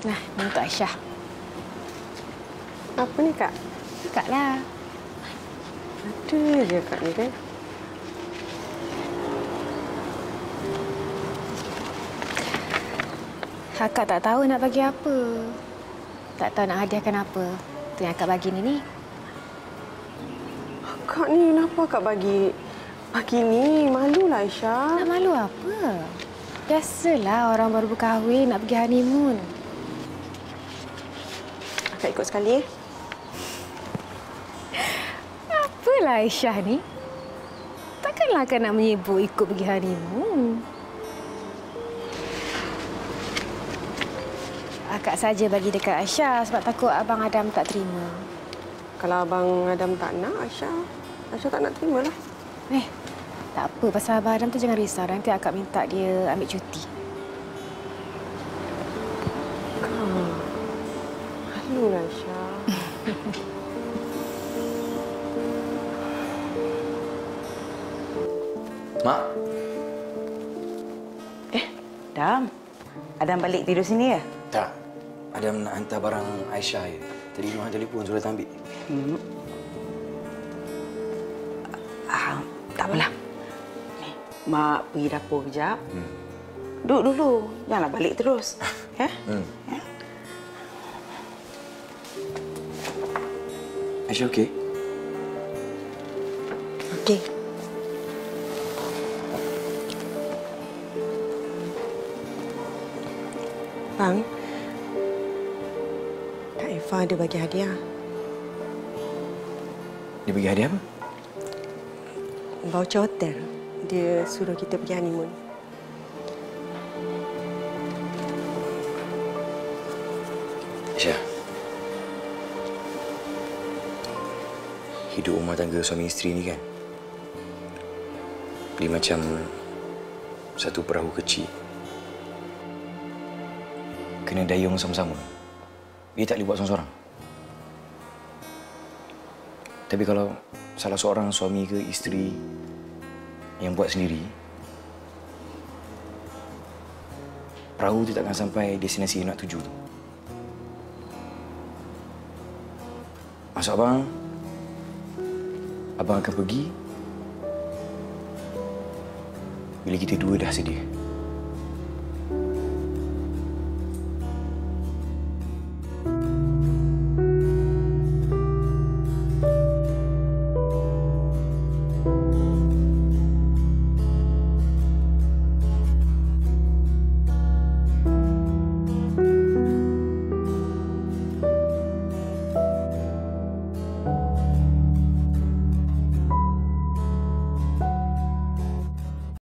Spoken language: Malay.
Nah, ini untuk Aisyah. Apa ni, Kak? Kak lah. Ada je Kak ni kan. Akak tak tahu nak bagi apa. Tak tahu nak hadiahkan apa. Tu yang akak bagi ni. Kak ni kenapa Kak bagi ni? Malulah Aisyah. Nak malu apa? Biasalah orang baru berkahwin nak pergi honeymoon. Akak ikut sekali. Apalah Aisyah ni? Takkanlah akak nak menyibuk ikut pergi honeymoon. Akak saja bagi dekat Aisyah sebab takut Abang Adam tak terima. Kalau Abang Adam tak nak, Aisyah tak nak terimalah. Tak apa. Pasal Abang Adam tu jangan risau. Nanti akak minta dia ambil cuti. Kak, malulah Aisyah. Mak. Adam. Adam balik tidur sini ya? Tak. Adam nak hantar barang Aisyah je. Tadi Nuhan telefon suruh datang ambil. Tak apalah. Ni, Mak pergi dapur kejap. Duduk dulu. Janganlah balik terus. Ya? Aisyah okey? Okey. Bang, Kak Eva ada bagi hadiah. Dia bagi hadiah apa? Voucher hotel. Dia suruh kita pergi honeymoon. Aisyah. Hidup rumah tangga suami isteri ni kan, dia macam satu perahu kecil. Kena dayung sama-sama. Dia tak boleh buat seorang-seorang. Tapi kalau salah seorang suami ke isteri yang buat sendiri, perahu tu takkan sampai destinasi yang nak tuju tu. Maksud abang akan pergi bila kita dua dah sedia.